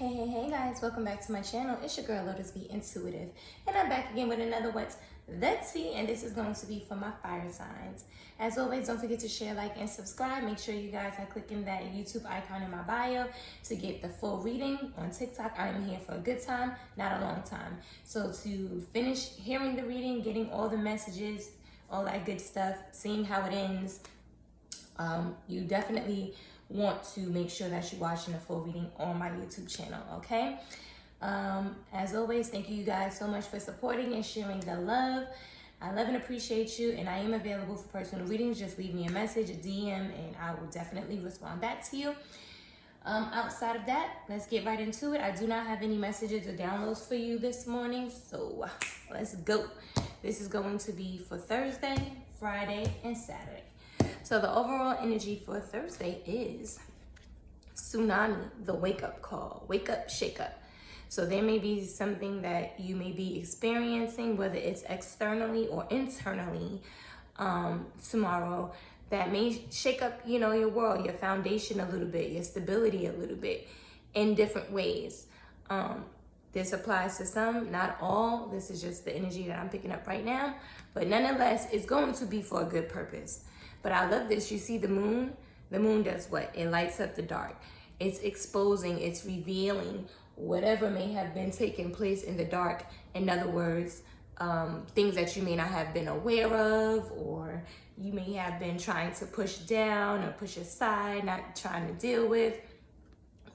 Hey guys, welcome back to my channel. It's your girl Lotus B Intuitive, and I'm back again with another What's That Tea, and this is going to be for my fire signs. As always, don't forget to share, like, and subscribe. Make sure you guys are clicking that YouTube icon in my bio to get the full reading. On TikTok, I am here for a good time, not a long time. So to finish hearing the reading, getting all the messages, all that good stuff, seeing how it ends, you definitely want to make sure that you're watching the full reading on my YouTube channel, okay? As always, thank you guys so much for supporting and sharing the love. I love and appreciate you, and I am available for personal readings. Just leave me a message, a DM, and I will definitely respond back to you. Outside of that, let's get right into it. I do not have any messages or downloads for you this morning, so let's go. This is going to be for Thursday, Friday, and Saturday. So the overall energy for Thursday is tsunami, the wake-up call. Wake up, shake up. So there may be something that you may be experiencing, whether it's externally or internally, tomorrow, that may shake up, your world, your foundation a little bit, your stability a little bit in different ways. This applies to some, not all. This is just the energy that I'm picking up right now. But nonetheless, it's going to be for a good purpose. But I love this. You see the moon? The moon does what? It lights up the dark. It's exposing, it's revealing whatever may have been taking place in the dark. In other words, things that you may not have been aware of, or you may have been trying to push down or push aside, not trying to deal with.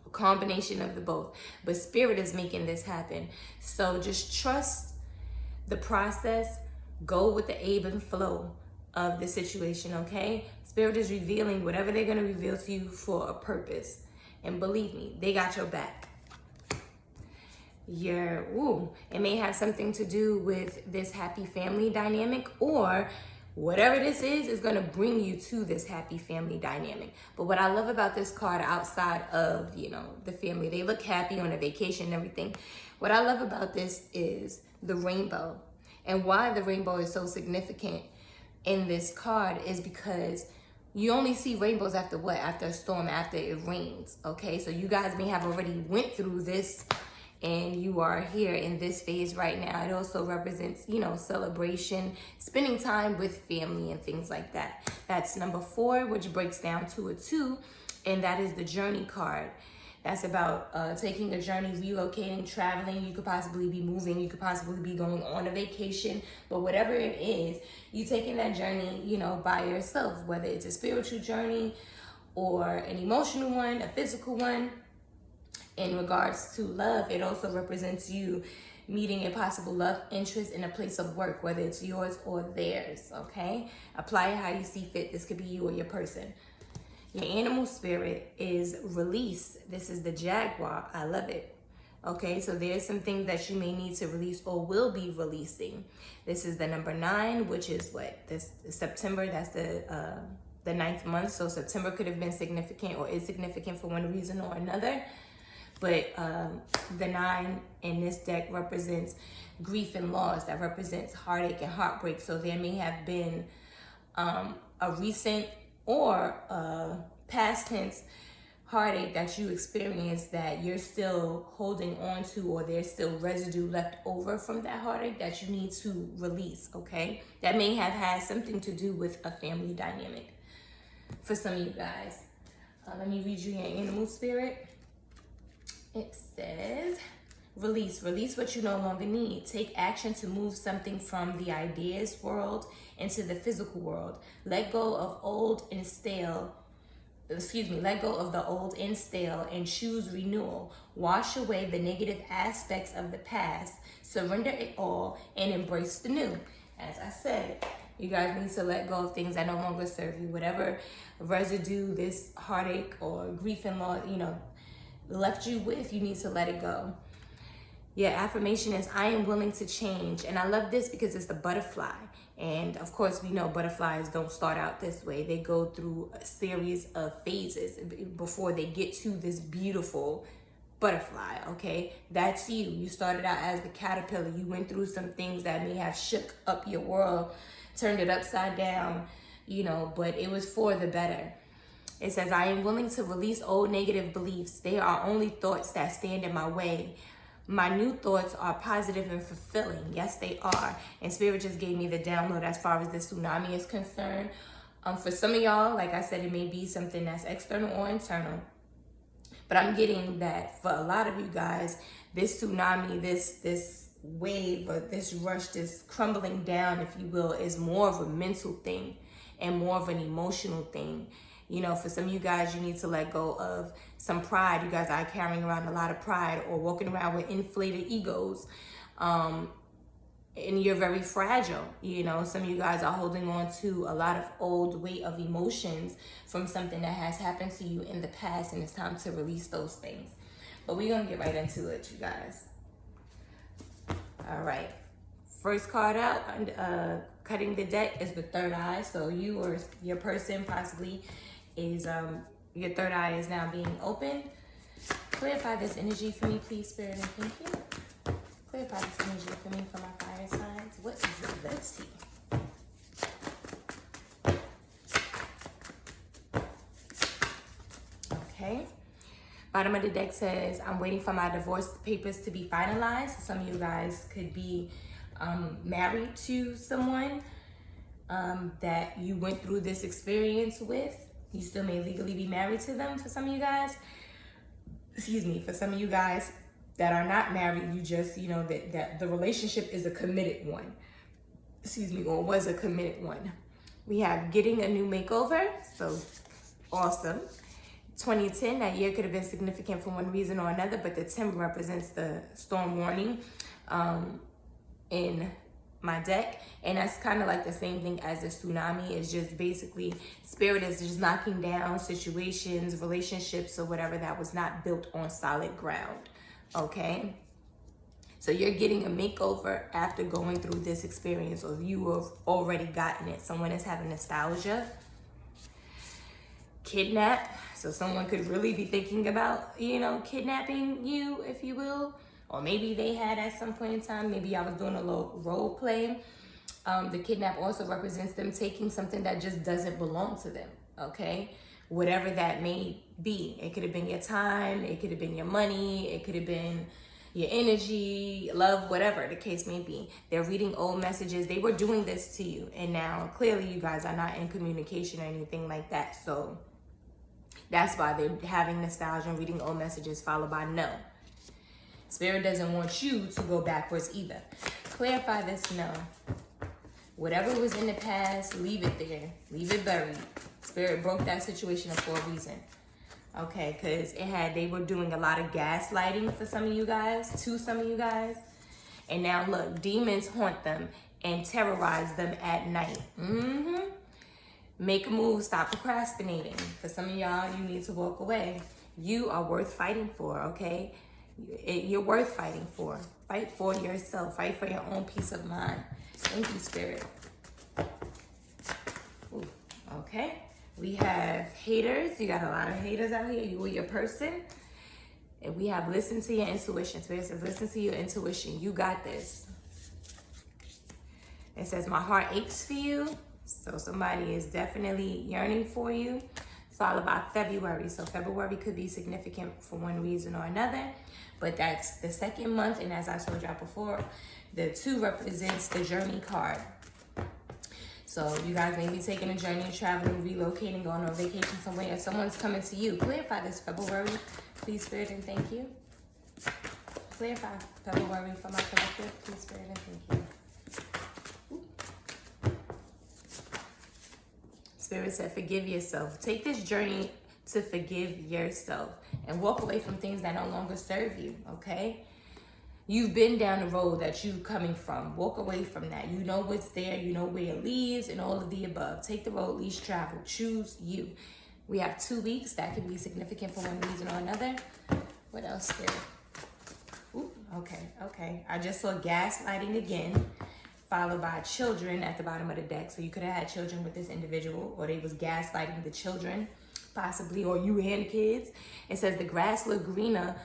A combination of the both. But Spirit is making this happen. So just trust the process. Go with the ebb and flow of the situation, okay? Spirit is revealing whatever they're going to reveal to you for a purpose. And believe me, they got your back. It may have something to do with this happy family dynamic, or whatever this is going to bring you to this happy family dynamic. But what I love about this card, outside of, the family, they look happy on a vacation and everything. What I love about this is the rainbow. And why the rainbow is so significant in this card is because you only see rainbows after what? After a storm, after it rains, okay? So you guys may have already went through this, and you are here in this phase right now. It also represents, celebration, spending time with family and things like that. That's number 4, which breaks down to a 2, and that is the journey card. That's about taking a journey, relocating, traveling. You could possibly be moving. You could possibly be going on a vacation. But whatever it is, you taking that journey, by yourself, whether it's a spiritual journey or an emotional one, a physical one. In regards to love, it also represents you meeting a possible love interest in a place of work, whether it's yours or theirs, okay? Apply it how you see fit. This could be you or your person. Your animal spirit is release. This is the jaguar. I love it. Okay, so there's some things that you may need to release or will be releasing. This is the number 9, which is what? This September, that's the 9th month. So September could have been significant or is significant for one reason or another. But the 9 in this deck represents grief and loss. That represents heartache and heartbreak. So there may have been a recent or past tense heartache that you experienced that you're still holding on to, or there's still residue left over from that heartache that you need to release, okay? That may have had something to do with a family dynamic for some of you guys. Let me read you your animal spirit. It says, release what you no longer need. Take action to move something from the ideas world into the physical world. Let go of let go of the old and stale and choose renewal. Wash away the negative aspects of the past. Surrender it all and embrace the new. As I said, you guys need to let go of things that no longer serve you. Whatever residue this heartache or grief and loss, left you with, you need to let it go. Your affirmation is, I am willing to change. And I love this because it's the butterfly. And of course, we know butterflies don't start out this way. They go through a series of phases before they get to this beautiful butterfly, okay? That's you. You started out as the caterpillar. You went through some things that may have shook up your world, turned it upside down, but it was for the better. It says, I am willing to release old negative beliefs. They are only thoughts that stand in my way. My new thoughts are positive and fulfilling. Yes, they are. And Spirit just gave me the download as far as the tsunami is concerned. For some of y'all, like I said, it may be something that's external or internal. But I'm getting that for a lot of you guys, this tsunami, this wave, or this rush, this crumbling down, if you will, is more of a mental thing and more of an emotional thing. You know, for some of you guys, you need to let go of some pride. You guys are carrying around a lot of pride or walking around with inflated egos. And you're very fragile. You know, some of you guys are holding on to a lot of old weight of emotions from something that has happened to you in the past, and it's time to release those things. But we're going to get right into it, you guys. All right. First card out, cutting the deck, is the third eye. So you or your person possibly is, your third eye is now being open. Clarify this energy for me, please, Spirit, and thank you. Clarify this energy for me for my fire signs. What is it? Let's see. Okay. Bottom of the deck says, I'm waiting for my divorce papers to be finalized. Some of you guys could be married to someone that you went through this experience with. You still may legally be married to them for some of you guys. Excuse me, for some of you guys that are not married, you just, you know, that the relationship is a committed one. Excuse me, or was a committed one. We have getting a new makeover, so awesome. 2010, that year could have been significant for one reason or another, but the 10 represents the storm warning in my deck. And that's kind of like the same thing as the tsunami. It's just basically Spirit is just knocking down situations, relationships, or whatever that was not built on solid ground. Okay, so you're getting a makeover after going through this experience, or you have already gotten it. Someone is having nostalgia. Kidnap, so someone could really be thinking about, you know, kidnapping you, if you will, or maybe they had at some point in time. Maybe I was doing a little role play. The kidnap also represents them taking something that just doesn't belong to them. Okay, whatever that may be. It could have been your time, it could have been your money, it could have been your energy, love, whatever the case may be. They're reading old messages. They were doing this to you, and now clearly you guys are not in communication or anything like that. So that's why they're having nostalgia and reading old messages, followed by no. Spirit doesn't want you to go backwards either. Clarify this no. Whatever was in the past, leave it there. Leave it buried. Spirit broke that situation up for a reason. Okay, because they were doing a lot of gaslighting for some of you guys, to some of you guys. And now look, demons haunt them and terrorize them at night. Make a move, stop procrastinating. For some of y'all, you need to walk away. You are worth fighting for, okay? You're worth fighting for. Fight for yourself. Fight for your own peace of mind. Thank you, Spirit. Ooh, okay. We have haters. You got a lot of haters out here. You or your person. And we have listen to your intuition. Spirit says, listen to your intuition. You got this. It says, my heart aches for you. So somebody is definitely yearning for you. Followed by February. So February could be significant for one reason or another. But that's the second month. And as I told y'all before, the 2 represents the journey card. So you guys may be taking a journey, traveling, relocating, going on vacation somewhere, and someone's coming to you. Clarify this February, please, Spirit, and thank you. Clarify February for my collective, please, Spirit, and thank you. Ooh. Spirit said, forgive yourself. Take this journey to forgive yourself and walk away from things that no longer serve you, okay? You've been down the road that you're coming from. Walk away from that. You know what's there. You know where it leads and all of the above. Take the road least traveled. Choose you. We have 2 weeks. That could be significant for one reason or another. What else, Spirit? Ooh, okay. I just saw gaslighting again, followed by children at the bottom of the deck. So you could have had children with this individual, or they was gaslighting the children, possibly, or you and the kids. It says the grass looked greener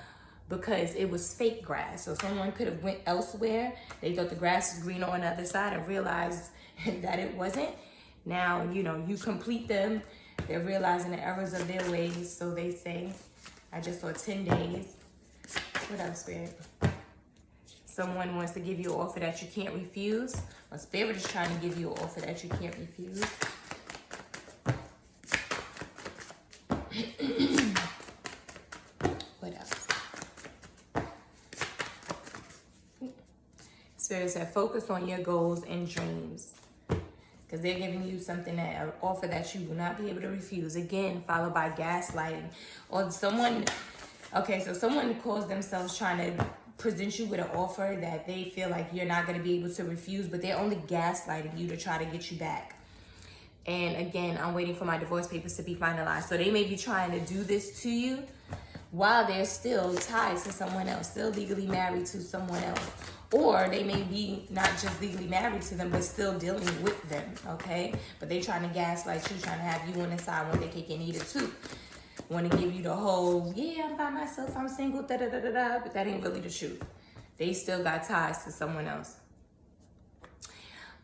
because it was fake grass. So someone could have went elsewhere. They thought the grass was green on the other side and realized that it wasn't. Now, you know, you complete them They're realizing the errors of their ways, so they say. I just saw 10 days. What else, Spirit? Someone wants to give you an offer that you can't refuse. Or Spirit is trying to give you an offer that you can't refuse. What else? Spirit said, focus on your goals and dreams. Because they're giving you something, an offer that you will not be able to refuse. Again, followed by gaslighting. Or someone, okay, so someone calls themselves trying to present you with an offer that they feel like you're not going to be able to refuse, but they're only gaslighting you to try to get you back. And again, I'm waiting for my divorce papers to be finalized. So they may be trying to do this to you while they're still tied to someone else, still legally married to someone else. Or they may be not just legally married to them, but still dealing with them, okay? But they trying to gaslight you, trying to have you on the side when they cake and eat it too. Want to give you the whole, yeah, I'm by myself, I'm single, da-da-da-da-da, but that ain't really the truth. They still got ties to someone else.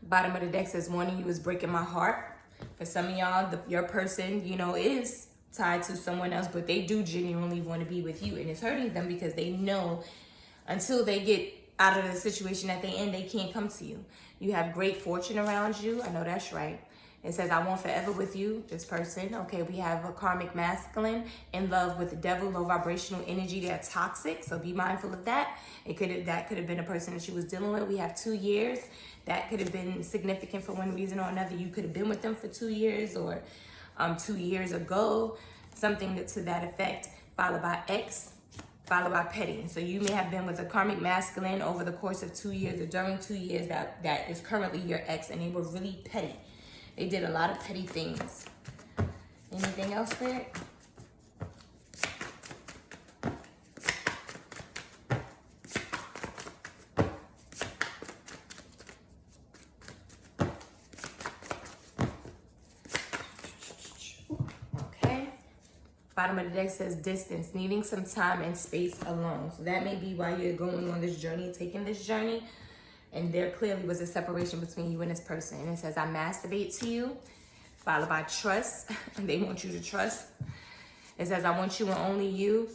Bottom of the deck says, warning you is breaking my heart. For some of y'all, your person, you know, is tied to someone else, but they do genuinely want to be with you. And it's hurting them because they know until they get out of the situation that they in, they can't come to you. You have great fortune around you. I know that's right. It says, I want forever with you, this person. Okay, we have a karmic masculine in love with the devil, low vibrational energy. They're toxic, so be mindful of that. That could have been a person that you was dealing with. We have 2 years. That could have been significant for one reason or another. You could have been with them for 2 years or 2 years ago, something to that effect, followed by X, followed by petty. So you may have been with a karmic masculine over the course of 2 years or during 2 years that is currently your ex, and they were really petty. They did a lot of petty things. Anything else, Spirit? Okay. Bottom of the deck says distance, needing some time and space alone. So that may be why you're going on this journey, taking this journey. And there clearly was a separation between you and this person. And it says, I masturbate to you, followed by trust. And they want you to trust. It says, I want you and only you.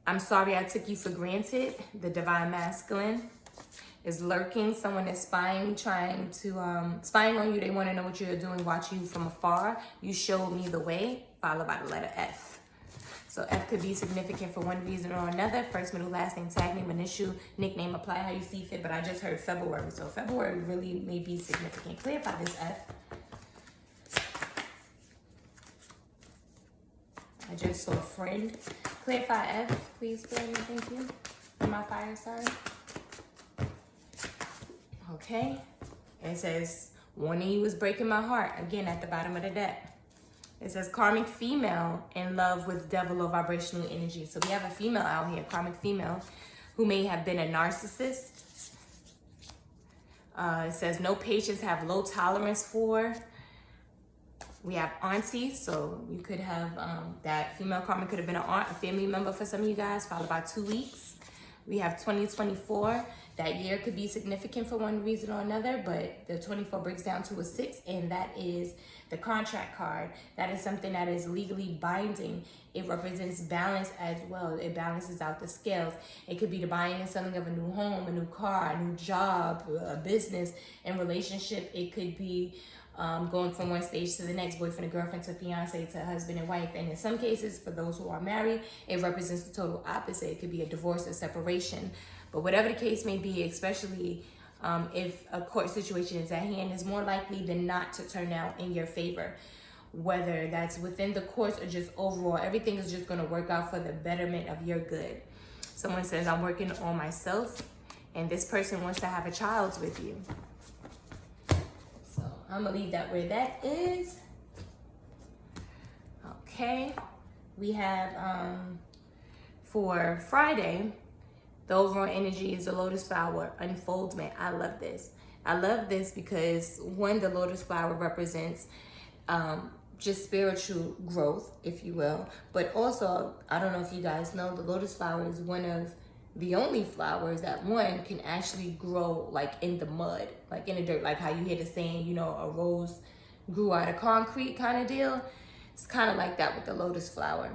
I'm sorry I took you for granted. The divine masculine is lurking. Someone is spying, trying to, spying on you. They want to know what you're doing, watch you from afar. You showed me the way, followed by the letter F. So F could be significant for one reason or another. First, middle, last name, tag name, initial, nickname, apply how you see fit. But I just heard February. So February really may be significant. Clarify this F. I just saw a friend. Clarify F, please, friend. Thank you. For my fire sign. Okay. It says, warning you is breaking my heart. Again, at the bottom of the deck. It says karmic female in love with devil low vibrational energy. So we have a female out here, karmic female, who may have been a narcissist. It says no patience, have low tolerance for. We have aunties, so you could have that female karmic could have been an aunt, a family member for some of you guys, followed by 2 weeks. We have 2024. That year could be significant for one reason or another, but the 24 breaks down to a 6, and that is the contract card. That is something that is legally binding. It represents balance as well. It balances out the scales. It could be the buying and selling of a new home, a new car, a new job, a business, and relationship. It could be going from one stage to the next, boyfriend and girlfriend to fiance to husband and wife. And in some cases, for those who are married, it represents the total opposite. It could be a divorce or separation. But whatever the case may be, especially if a court situation is at hand, is more likely than not to turn out in your favor. Whether that's within the courts or just overall, everything is just going to work out for the betterment of your good. Someone says, I'm working on myself, and this person wants to have a child with you. So I'm going to leave that where that is. Okay. We have, for Friday, the overall energy is the lotus flower unfoldment. I love this. I love this because, one, the lotus flower represents just spiritual growth, if you will. But also, I don't know if you guys know, the lotus flower is one of the only flowers that, one, can actually grow like in the mud, like in the dirt, like how you hear the saying, you know, a rose grew out of concrete kind of deal. It's kind of like that with the lotus flower.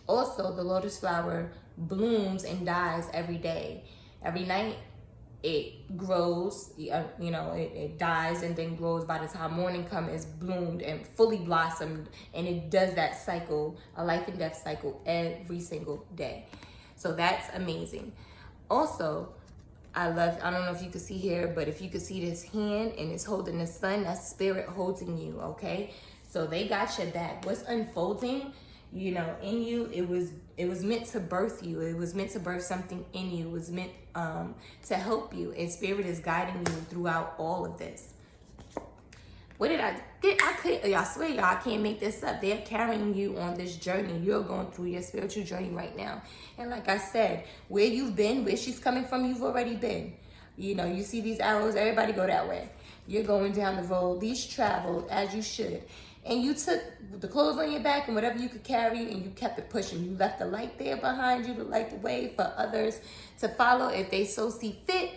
Also, the lotus flower blooms and dies every day. Every night, it grows, it dies and then grows. By the time morning comes, it's bloomed and fully blossomed, and it does that cycle, a life and death cycle, every single day. So that's amazing. Also, I don't know if you can see here, but if you can see this hand and it's holding the sun, that's spirit holding you, okay? So they got your back. What's unfolding, in you, it was meant to birth you. It was meant to birth something in you. It was meant to help you. And spirit is guiding you throughout all of this. What did I get? I swear y'all, I can't make this up. They're carrying you on this journey. You're going through your spiritual journey right now. And like I said, where you've been, where she's coming from, you've already been. You see these arrows, everybody go that way. You're going down the road, least traveled, as you should. And you took the clothes on your back and whatever you could carry, and you kept it pushing. You left the light there behind you to light the way for others to follow if they so see fit.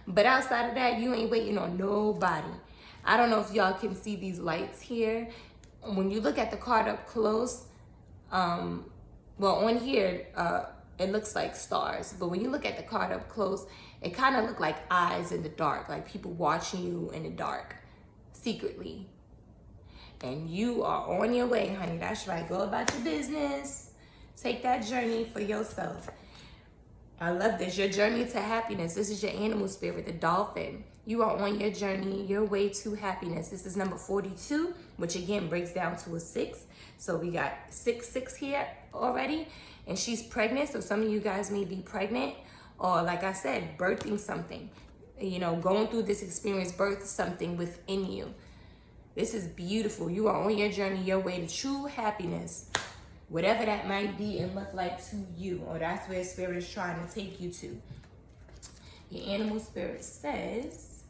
But outside of that, you ain't waiting on nobody. I don't know if y'all can see these lights here. When you look at the card up close, on here, it looks like stars. But when you look at the card up close, it kind of look like eyes in the dark, like people watching you in the dark, secretly. And you are on your way, honey. That's right. Go about your business. Take that journey for yourself. I love this. Your journey to happiness. This is your animal spirit, the dolphin. You are on your journey, your way to happiness. This is number 42, which again breaks down to a 6. So we got 6 here already. And she's pregnant. So some of you guys may be pregnant, or like I said, birthing something. Going through this experience, birth something within you. This is beautiful. You are on your journey, your way to true happiness. Whatever that might be and look like to you, or that's where spirit is trying to take you to. Your animal spirit says,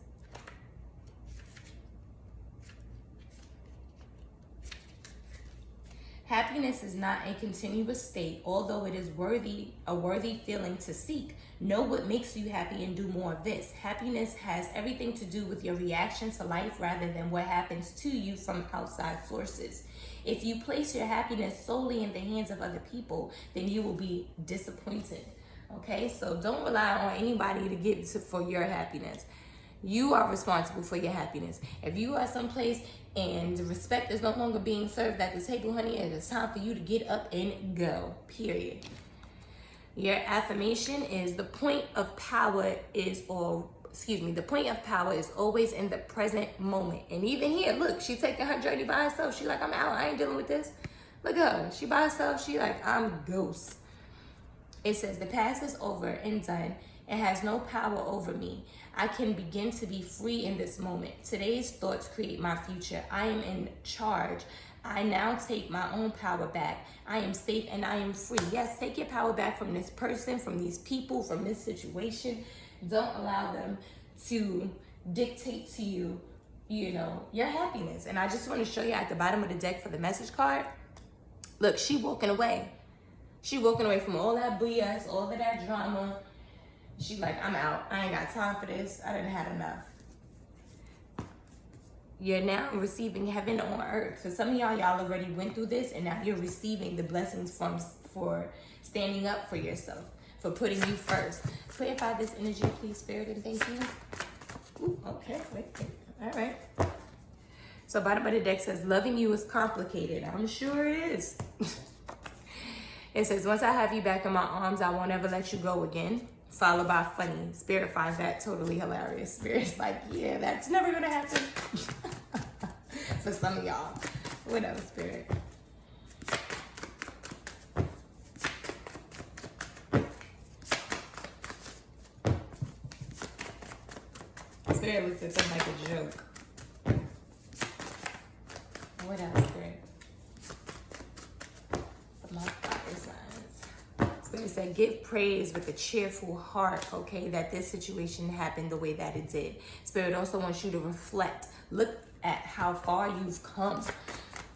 happiness is not a continuous state, although it is a worthy feeling to seek. Know what makes you happy and do more of this. Happiness has everything to do with your reaction to life rather than what happens to you from outside sources. If you place your happiness solely in the hands of other people, then you will be disappointed. Okay, so don't rely on anybody to give for your happiness. You are responsible for your happiness. If you are someplace and respect is no longer being served at the table, honey, it is time for you to get up and go, period. Your affirmation is the point of power is always in the present moment. And even here, look, she's taking her journey by herself. She like, I'm out, I ain't dealing with this. Look at her, she by herself, she like, I'm ghost. It says, the past is over and done. It has no power over me. I can begin to be free in this moment. Today's thoughts create my future. I am in charge. I now take my own power back. I am safe and I am free. Yes, take your power back from this person, from these people, from this situation. Don't allow them to dictate to you, your happiness. And I just want to show you at the bottom of the deck for the message card. Look, she walking away. She walking away from all that BS, all of that drama. She like, I'm out. I ain't got time for this. I done had enough. You're now receiving heaven on earth. For some of y'all already went through this, and now you're receiving the blessings for standing up for yourself, for putting you first. Clarify this energy, please, Spirit, and thank you. Ooh, okay, wait. All right. So bottom of the deck says, loving you is complicated. I'm sure it is. It says, once I have you back in my arms, I won't ever let you go again. Followed by funny. Spirit finds that totally hilarious. Spirit's like, yeah, that's never gonna happen. For some of y'all. Whatever, Spirit. Spirit looks at something like a joke. What else, Spirit? My fire signs. Spirit said, give praise with a cheerful heart, okay, that this situation happened the way that it did. Spirit also wants you to reflect. Look at how far you've come.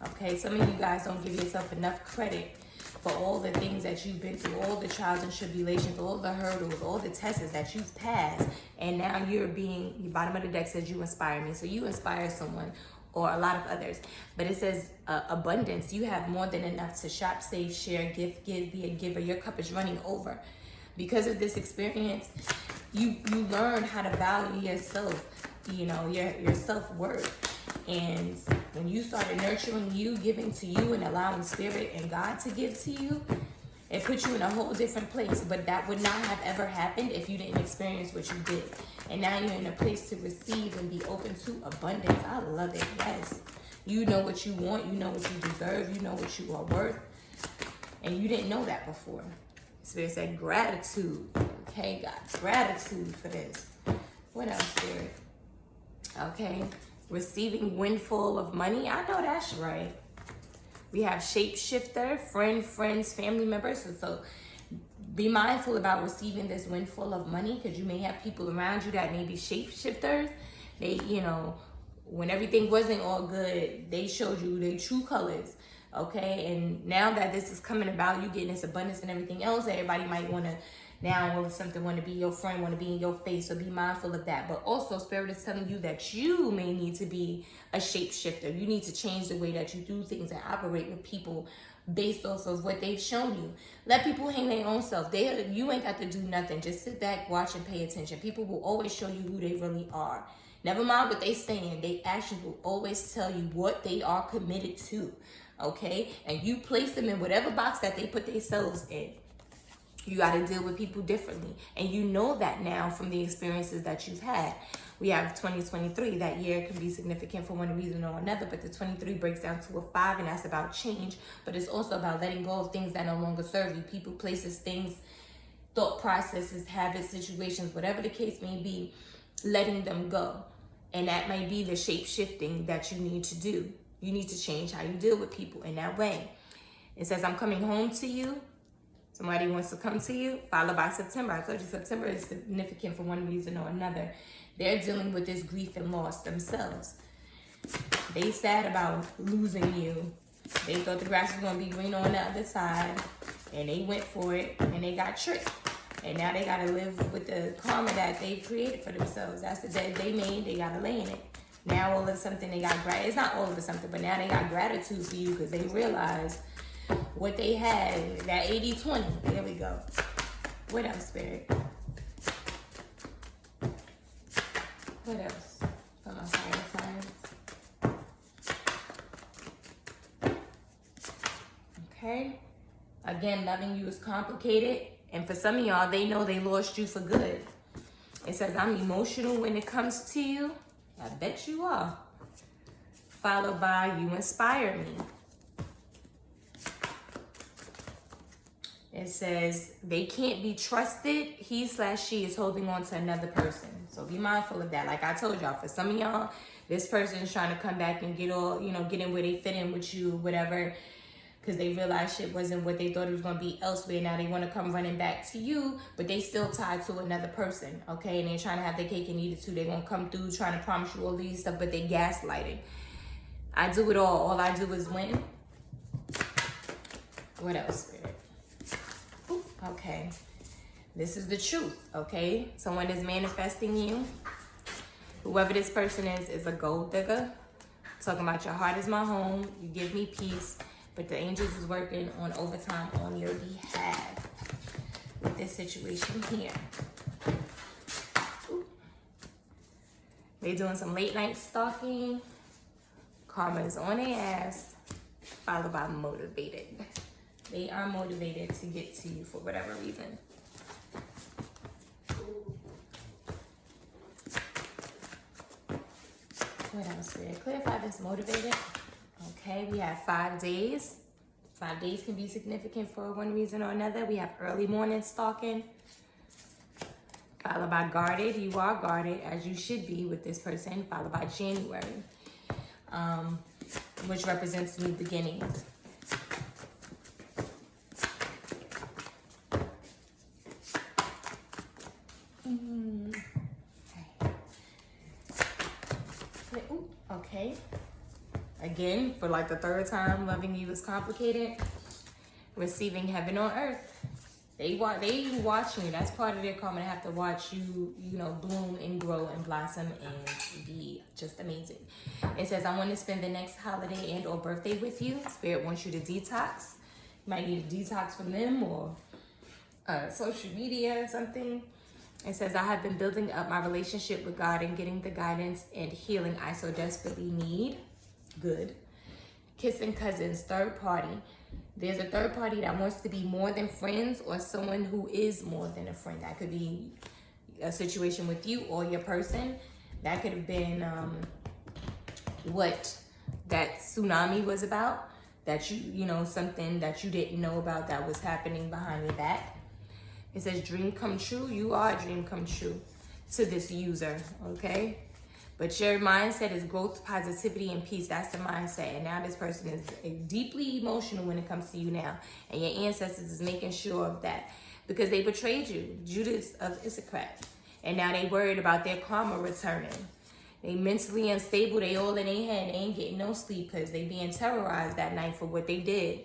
Okay, some of you guys don't give yourself enough credit for all the things that you've been through, all the trials and tribulations, all the hurdles, all the tests that you've passed. And now you're being, the bottom of the deck says you inspire me. So you inspire someone, or a lot of others. But it says abundance. You have more than enough to shop, save, share, give, be a giver. Your cup is running over. Because of this experience, you learn how to value yourself, you know, your self-worth. And when you started nurturing you, giving to you, and allowing Spirit and God to give to you, it put you in a whole different place. But that would not have ever happened if you didn't experience what you did. And now you're in a place to receive and be open to abundance. I love it. Yes. You know what you want. You know what you deserve. You know what you are worth. And you didn't know that before. Spirit said gratitude. Okay, God, gratitude for this. What else, Spirit? Okay, receiving windfall of money. I know that's right. We have shapeshifter, friends, family members. So be mindful about receiving this windfall of money, because you may have people around you that may be shapeshifters. They, you know, when everything wasn't all good, they showed you their true colors. Okay, and now that this is coming about, you getting this abundance and everything else, everybody might want to now, or something want to be your friend, want to be in your face, so be mindful of that. But also, Spirit is telling you that you may need to be a shapeshifter. You need to change the way that you do things and operate with people based off of what they've shown you. Let people hang their own self. You ain't got to do nothing. Just sit back, watch, and pay attention. People will always show you who they really are. Never mind what they saying. Their actions will always tell you what they are committed to. Okay? And you place them in whatever box that they put themselves in. You got to deal with people differently. And you know that now from the experiences that you've had. We have 2023. That year can be significant for one reason or another, but the 23 breaks down to a 5, and that's about change. But it's also about letting go of things that no longer serve you. People, places, things, thought processes, habits, situations, whatever the case may be, letting them go. And that might be the shape shifting that you need to do. You need to change how you deal with people in that way. It says, I'm coming home to you. Somebody wants to come to you, followed by September. I told you September is significant for one reason or another. They're dealing with this grief and loss themselves. They sad about losing you. They thought the grass was going to be green on the other side, and they went for it, and they got tricked. And now they got to live with the karma that they created for themselves. That's the debt they made. They got to lay in it. Now all of something they got gratitude. It's not all of something, but now they got gratitude for you because they realize what they had, that 80-20. There we go. What else, Spirit? What else? For my fire signs. Okay. Again, loving you is complicated. And for some of y'all, they know they lost you for good. It says, I'm emotional when it comes to you. I bet you are. Followed by, you inspire me. It says, they can't be trusted. He/she is holding on to another person. So be mindful of that. Like I told y'all, for some of y'all, this person is trying to come back and get all, get in where they fit in with you, whatever, because they realized shit wasn't what they thought it was going to be elsewhere. Now they want to come running back to you, but they still tied to another person, okay? And they're trying to have their cake and eat it too. They're going to come through trying to promise you all these stuff, but they gaslighting. I do it all. All I do is win. What else, Spirit? Ooh, okay. This is the truth, okay? Someone is manifesting you. Whoever this person is a gold digger. Talking about your heart is my home. You give me peace. But the angels is working on overtime on your behalf with this situation here. Ooh. They're doing some late night stalking. Karma is on their ass, followed by motivated. They are motivated to get to you for whatever reason. What else? Clarify this motivated. Okay, we have 5 days. 5 days can be significant for one reason or another. We have early morning stalking, followed by guarded. You are guarded, as you should be with this person, followed by January, which represents new beginnings. Okay. Again, for like the 3rd time, loving you is complicated. Receiving heaven on earth. They watching you. That's part of their karma. They have to watch you, you know, bloom and grow and blossom and be just amazing. It says, I want to spend the next holiday and or birthday with you. Spirit wants you to detox. You might need a detox from them or social media or something. It says, I have been building up my relationship with God and getting the guidance and healing I so desperately need. Good. Kissing cousins, third party. There's a third party that wants to be more than friends or someone who is more than a friend. That could be a situation with you or your person. That could have been what that tsunami was about. That you know, something that you didn't know about that was happening behind your back. It says dream come true. You are a dream come true to this user, okay? But your mindset is growth, positivity, and peace. That's the mindset. And now this person is deeply emotional when it comes to you now. And your ancestors is making sure of that because they betrayed you. Judas of Issachar. And now they worried about their karma returning. They mentally unstable. They all in their head. They ain't getting no sleep because they being terrorized that night for what they did.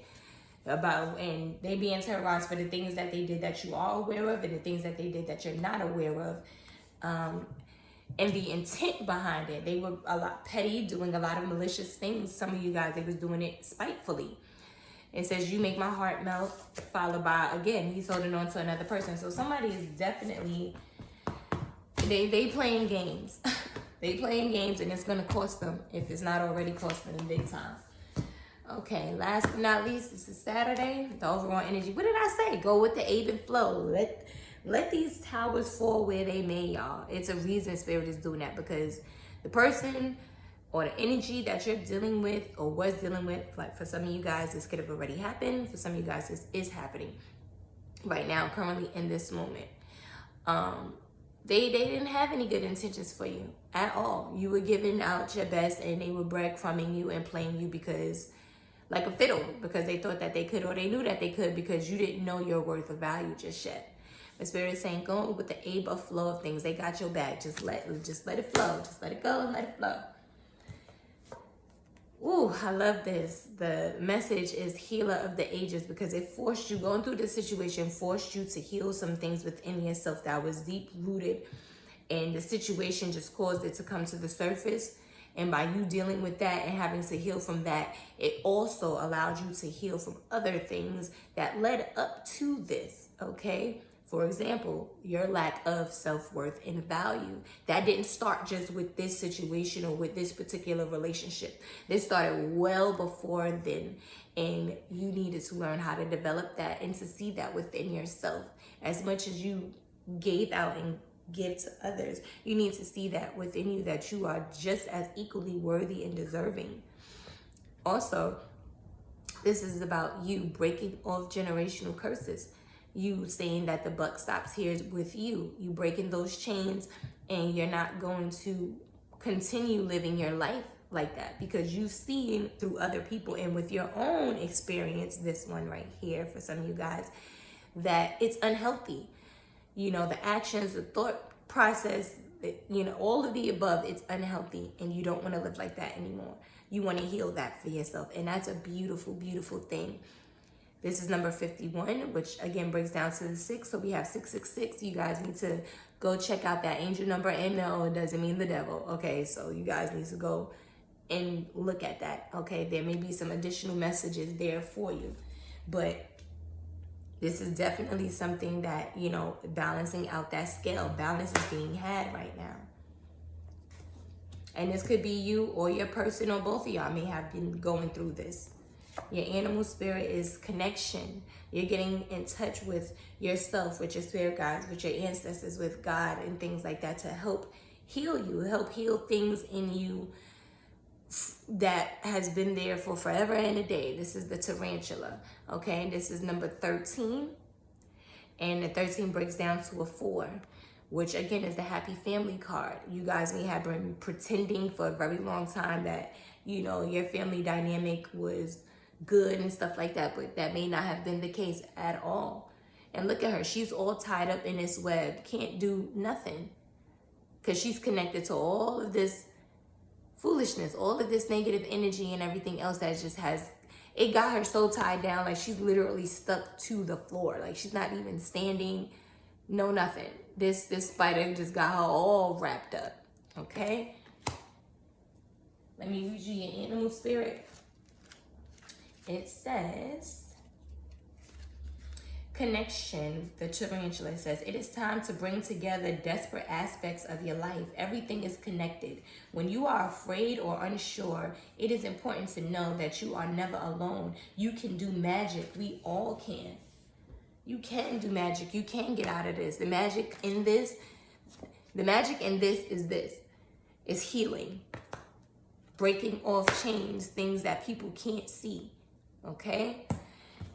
And they being terrorized for the things that they did that you are aware of and the things that they did that you're not aware of. And the intent behind it. They were a lot petty, doing a lot of malicious things. Some of you guys, they was doing it spitefully. It says, you make my heart melt, followed by, again, he's holding on to another person. So somebody is definitely, they playing games. They playing games, and it's going to cost them if it's not already costing them big time. Okay, last but not least, this is Saturday. The overall energy. What did I say? Go with the ebb and flow. Let these towers fall where they may, y'all. It's a reason Spirit is doing that, because the person or the energy that you're dealing with or was dealing with, like for some of you guys, this could have already happened. For some of you guys, this is happening right now, currently in this moment. They didn't have any good intentions for you at all. You were giving out your best and they were breadcrumbing you and playing you because, like a fiddle, because they thought that they could, or they knew that they could because you didn't know your worth or value just yet. The Spirit is saying, go with the ebb or flow of things. They got your back. Just let it flow. Just let it go and let it flow. Ooh, I love this. The message is healer of the ages, because it forced you, going through this situation, forced you to heal some things within yourself that was deep rooted, and the situation just caused it to come to the surface. And by you dealing with that and having to heal from that, it also allowed you to heal from other things that led up to this, okay? For example, your lack of self-worth and value. That didn't start just with this situation or with this particular relationship. This started well before then. And you needed to learn how to develop that and to see that within yourself. As much as you gave out and give to others, you need to see that within you, that you are just as equally worthy and deserving. Also, this is about you breaking off generational curses. You saying that the buck stops here with you. You breaking those chains, and you're not going to continue living your life like that, because you've seen through other people and with your own experience, this one right here for some of you guys, that it's unhealthy. You know, the actions, the thought process, you know, all of the above, it's unhealthy, and you don't want to live like that anymore. You want to heal that for yourself, and that's a beautiful, beautiful thing. This is number 51, which again breaks down to the 6. So we have 666. You guys need to go check out that angel number. And no, it doesn't mean the devil. Okay, so you guys need to go and look at that. Okay, there may be some additional messages there for you. But this is definitely something that, you know, balancing out that scale. Balance is being had right now. And this could be you or your person, or both of y'all may have been going through this. Your animal spirit is connection. You're getting in touch with yourself, with your spirit guides, with your ancestors, with God, and things like that to help heal you, help heal things in you that has been there for forever and a day. This is the tarantula, okay? This is number 13, and the 13 breaks down to a 4, which again is the happy family card. You guys may have been pretending for a very long time that, you know, your family dynamic was good and stuff like that, but that may not have been the case at all. And look at her, she's all tied up in this web, can't do nothing, because she's connected to all of this foolishness, all of this negative energy and everything else that just has it got her so tied down, like she's literally stuck to the floor. Like she's not even standing, no nothing. This spider just got her all wrapped up, okay? Let me read you your animal spirit. It says, connection, the tarantula says, it is time to bring together desperate aspects of your life. Everything is connected. When you are afraid or unsure, it is important to know that you are never alone. You can do magic. We all can. You can do magic. You can get out of this. The magic in this is healing. Breaking off chains, things that people can't see. Okay?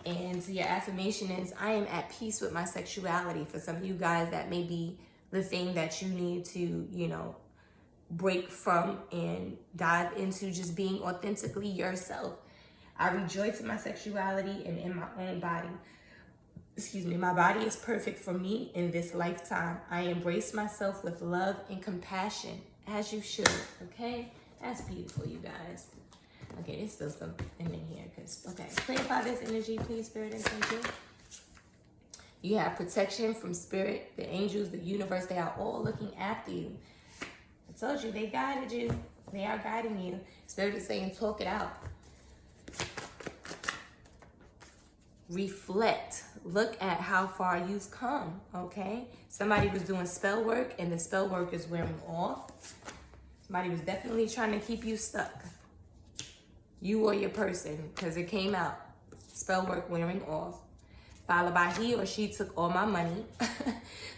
And so your affirmation is, I am at peace with my sexuality. For some of you guys, that may be the thing that you need to, you know, break from and dive into, just being authentically yourself. I rejoice in my sexuality and in my own body. Excuse me, my body is perfect for me in this lifetime. I embrace myself with love and compassion, as you should, okay? That's beautiful, you guys. Okay, there's still something in here, okay. Clarify this energy, please, Spirit, and thank you. You have protection from Spirit, the angels, the universe. They are all looking after you. I told you, they guided you. They are guiding you. Spirit is saying, talk it out. Reflect. Look at how far you've come, okay? Somebody was doing spell work, and the spell work is wearing off. Somebody was definitely trying to keep you stuck. You or your person, because it came out. Spell work wearing off. Followed by he or she took all my money.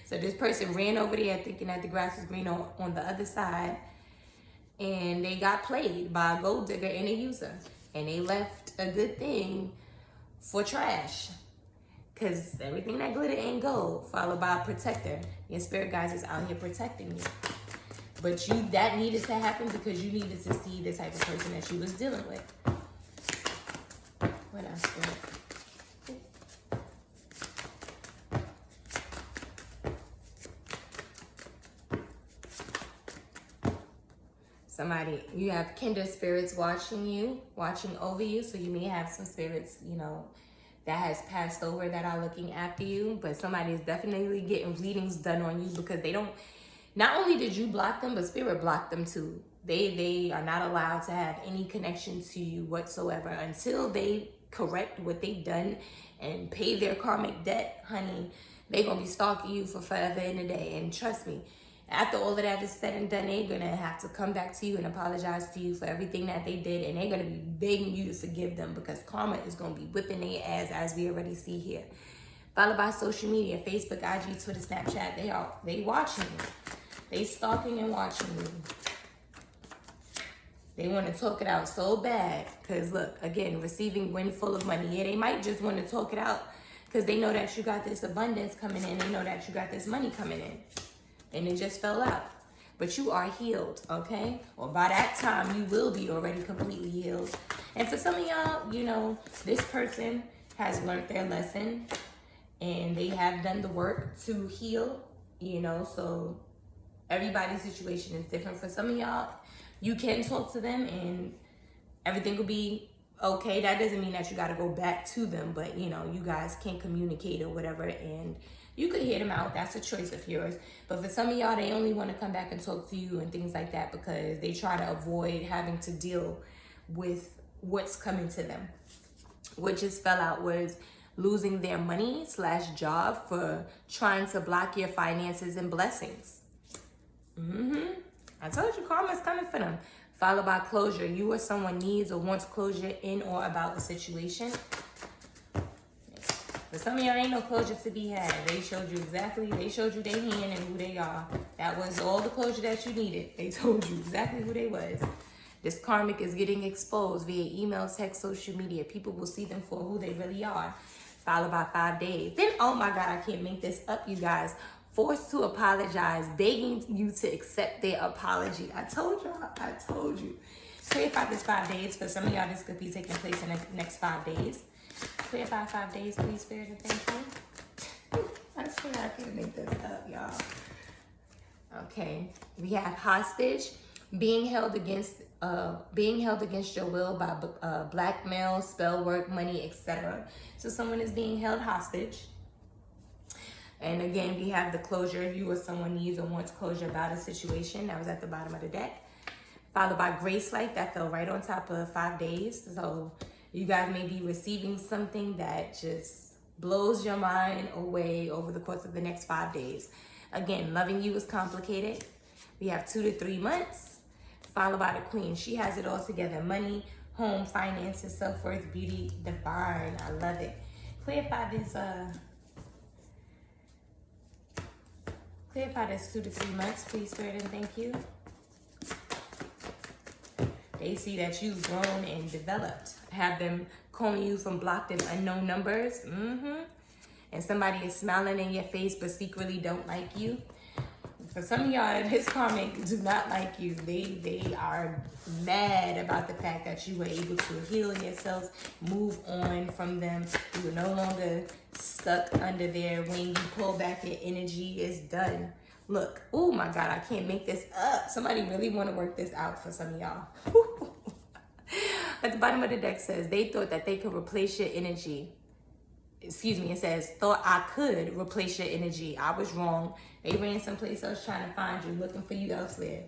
So this person ran over there thinking that the grass was green on the other side. And they got played by a gold digger and a user. And they left a good thing for trash. Because everything that glitter ain't gold. Followed by a protector. Your spirit guides is out here protecting you. But that needed to happen because you needed to see the type of person that you was dealing with. What else? Somebody, you have kindred spirits watching you, watching over you. So you may have some spirits, you know, that has passed over that are looking after you. But somebody is definitely getting readings done on you because they don't. Not only did you block them, but Spirit blocked them too. They are not allowed to have any connection to you whatsoever until they correct what they've done and pay their karmic debt, honey. They're going to be stalking you for forever and a day. And trust me, after all of that is said and done, they're going to have to come back to you and apologize to you for everything that they did. And they're going to be begging you to forgive them because karma is going to be whipping their ass, as we already see here. Followed by social media, Facebook, IG, Twitter, Snapchat. They watching you. They stalking and watching you. They want to talk it out so bad. Because look, again, receiving windful of money. Yeah, they might just want to talk it out because they know that you got this abundance coming in. They know that you got this money coming in. And it just fell out. But you are healed, okay? Or by that time, you will be already completely healed. And for some of y'all, you know, this person has learned their lesson. And they have done the work to heal, you know, so everybody's situation is different. For some of y'all, you can talk to them and everything will be okay. That doesn't mean that you got to go back to them, but you know, you guys can communicate or whatever, and you could hear them out. That's a choice of yours. But for some of y'all, they only want to come back and talk to you and things like that because they try to avoid having to deal with what's coming to them. What just fell out was losing their money / job for trying to block your finances and blessings. I told you karma's coming for them. Followed by closure. You or someone needs or wants closure in or about the situation. But some of y'all ain't no closure to be had. They showed you their hand and who they are. That was all the closure that you needed. They told you exactly who they was. This karmic is getting exposed via email, text, social media. People will see them for who they really are. Followed by 5 days. Then, oh my God, I can't make this up, you guys. Forced to apologize, begging you to accept their apology. I told you. Clarify this 5 days. For some of y'all, this could be taking place in the next 5 days. Clarify 5 days, please, Spirit, and thank you. I swear I can't make this up, y'all. Okay, we have hostage, being held against being held against your will by blackmail, spell work, money, etc. So someone is being held hostage. And again, we have the closure. If you or someone needs or wants closure about a situation, that was at the bottom of the deck. Followed by grace light, that fell right on top of 5 days. So you guys may be receiving something that just blows your mind away over the course of the next 5 days. Again, loving you is complicated. We have 2 to 3 months. Followed by the queen. She has it all together. Money, home, finances, self-worth, beauty, divine. I love it. Clarify this 2 to 3 months, please, Spirit, and thank you. They see that you've grown and developed. Have them calling you from blocked and unknown numbers. And somebody is smiling in your face but secretly don't like you. For some of y'all, his karmic do not like you. They are mad about the fact that you were able to heal yourself, move on from them. You are no longer stuck under their wing. You pull back, your energy is done. Look, oh my God, I can't make this up. Somebody really want to work this out for some of y'all. At the bottom of the deck says, they thought that they could replace your energy. Excuse me, it says, thought I could replace your energy. I was wrong. They ran someplace else trying to find you, looking for you elsewhere.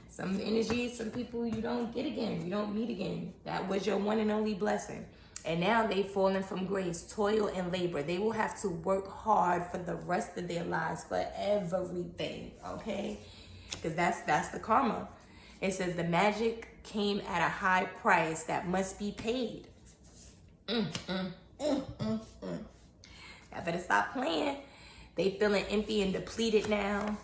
Some energy, some people you don't get again, you don't meet again. That was your one and only blessing. And now they've fallen from grace, toil and labor. They will have to work hard for the rest of their lives for everything, okay? Because that's the karma. It says the magic came at a high price that must be paid. I better stop playing. They feeling empty and depleted now.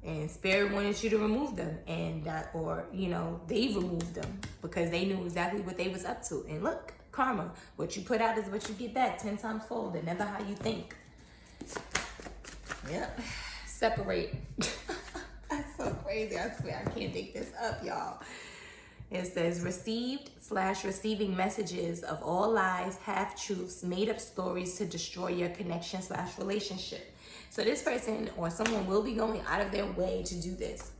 And Spirit wanted you to remove them. And or, you know, they removed them because they knew exactly what they was up to. And look, karma. What you put out is what you get back 10 times fold. And never how you think. Yep. Separate. That's so crazy. I swear I can't make this up, y'all. It says received/receiving messages of all lies, half-truths, made-up stories to destroy your connection/relationship. So this person or someone will be going out of their way to do this.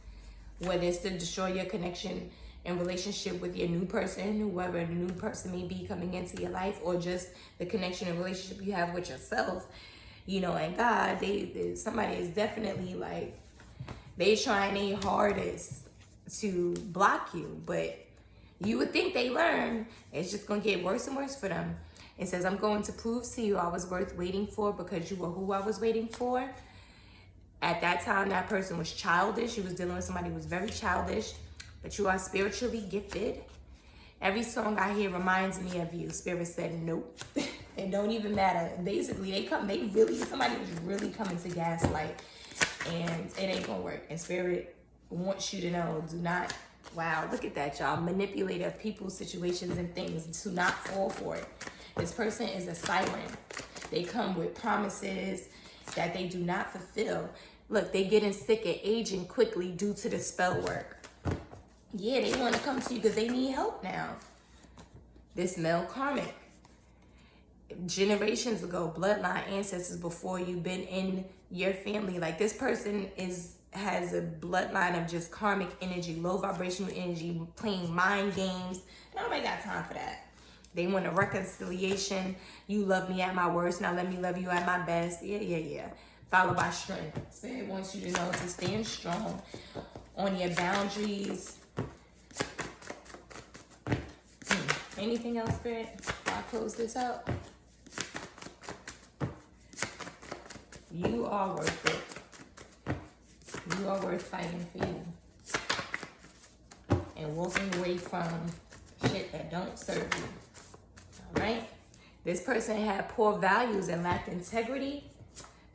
Whether it's to destroy your connection and relationship with your new person, whoever the new person may be coming into your life, or just the connection and relationship you have with yourself, you know, and God, somebody is definitely like, they trying their hardest to block you, but you would think they learn. It's just gonna get worse and worse for them. It says, I'm going to prove to you I was worth waiting for because you were who I was waiting for. At that time, that person was childish. You was dealing with somebody who was very childish, but you are spiritually gifted. Every song I hear reminds me of you. Spirit said, nope. It don't even matter. Basically, somebody was really coming to gaslight, and it ain't gonna work. And Spirit wants you to know, do not, wow, look at that, y'all. Manipulate of people, situations, and things. Do not fall for it. This person is a siren. They come with promises that they do not fulfill. Look, they getting sick and aging quickly due to the spell work. Yeah, they want to come to you because they need help now. This male karmic. Generations ago, bloodline ancestors before you been in your family. Like this person has a bloodline of just karmic energy, low vibrational energy, playing mind games. Nobody got time for that. They want a reconciliation. You love me at my worst, now let me love you at my best. Yeah. Followed by strength. Spirit wants you to know to stand strong on your boundaries. Anything else, Spirit? I'll close this out. You are worth it. You are worth fighting for you. And walking away from shit that don't serve you. Right? This person had poor values and lacked integrity,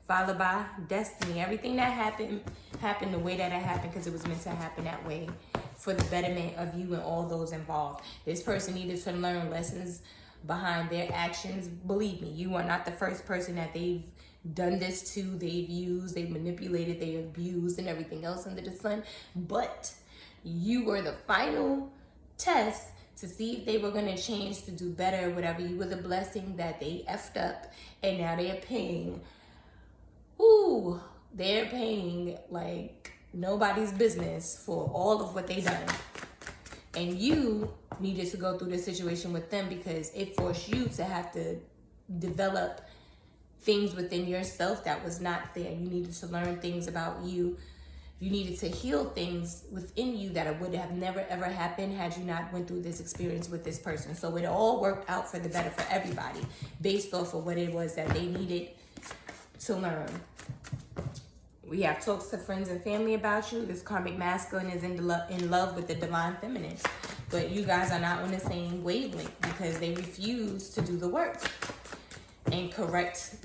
followed by destiny. Everything that happened the way that it happened because it was meant to happen that way for the betterment of you and all those involved. This person needed to learn lessons behind their actions. Believe me, you are not the first person that they've done this to, they've used, they've manipulated, they abused, and everything else under the sun. But you were the final test to see if they were going to change to do better or whatever. You were the blessing that they effed up, and now they're paying. Ooh, they're paying like nobody's business for all of what they done. And you needed to go through this situation with them because it forced you to have to develop things within yourself that was not there. You needed to learn things about you. You needed to heal things within you that would have never ever happened had you not went through this experience with this person. So it all worked out for the better for everybody based off of what it was that they needed to learn. We have talks to friends and family about you. This karmic masculine is in love with the divine feminine. But you guys are not on the same wavelength because they refuse to do the work and correct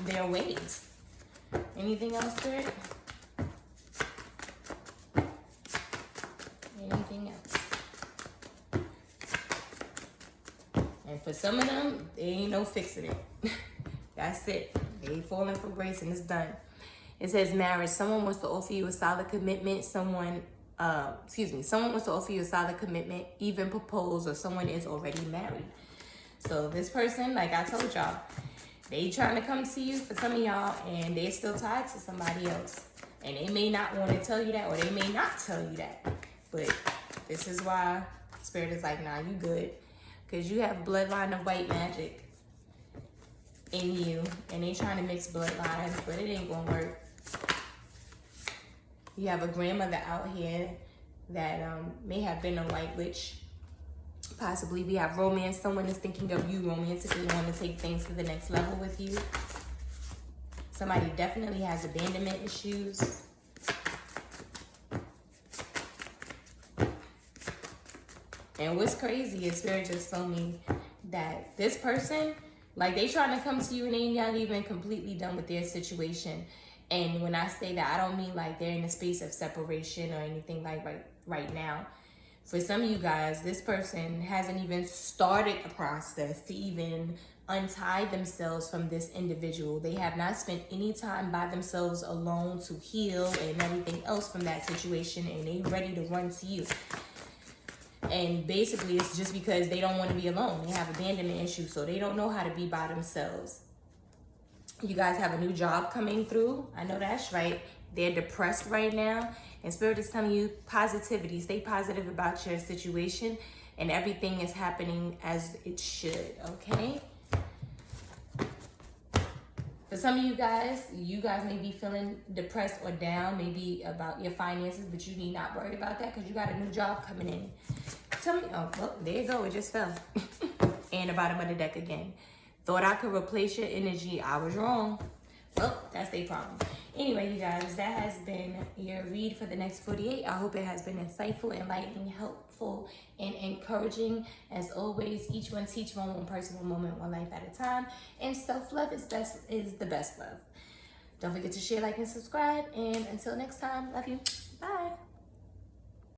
their ways. Anything else, Spirit? Anything else? And for some of them, there ain't no fixing it. That's it. They falling from grace and it's done. It says marriage. Someone wants to offer you a solid commitment. Someone wants to offer you a solid commitment, even propose, or someone is already married. So this person, like I told y'all, they trying to come to you for some of y'all, and they're still tied to somebody else. And they may not want to tell you that, or they may not tell you that. But this is why Spirit is like, nah, you good. Because you have bloodline of white magic in you, and they trying to mix bloodlines, but it ain't gonna work. You have a grandmother out here that may have been a white witch. Possibly we have romance. Someone is thinking of you romantically, want to take things to the next level with you. Somebody definitely has abandonment issues. And what's crazy is Spirit just told me that this person, like, they trying to come to you and they not even completely done with their situation. And when I say that, I don't mean like they're in a space of separation or anything like right now. For some of you guys, this person hasn't even started a process to even untie themselves from this individual. They have not spent any time by themselves alone to heal and everything else from that situation, and they ready to run to you. And basically, it's just because they don't want to be alone. They have abandonment issues, so they don't know how to be by themselves. You guys have a new job coming through. I know that's right. They're depressed right now. And Spirit is telling you positivity. Stay positive about your situation. And everything is happening as it should, okay? For some of you guys may be feeling depressed or down, maybe about your finances, but you need not worry about that because you got a new job coming in. Tell me, oh, well, there you go. It just fell. And the bottom of the deck again. Thought I could replace your energy. I was wrong. Well, that's their problem. Anyway, you guys, that has been your read for the next 48. I hope it has been insightful, enlightening, helpful, and encouraging. As always, each one teach one personal moment, one life at a time. And self-love is the best love. Don't forget to share, like, and subscribe. And until next time, love you. Bye.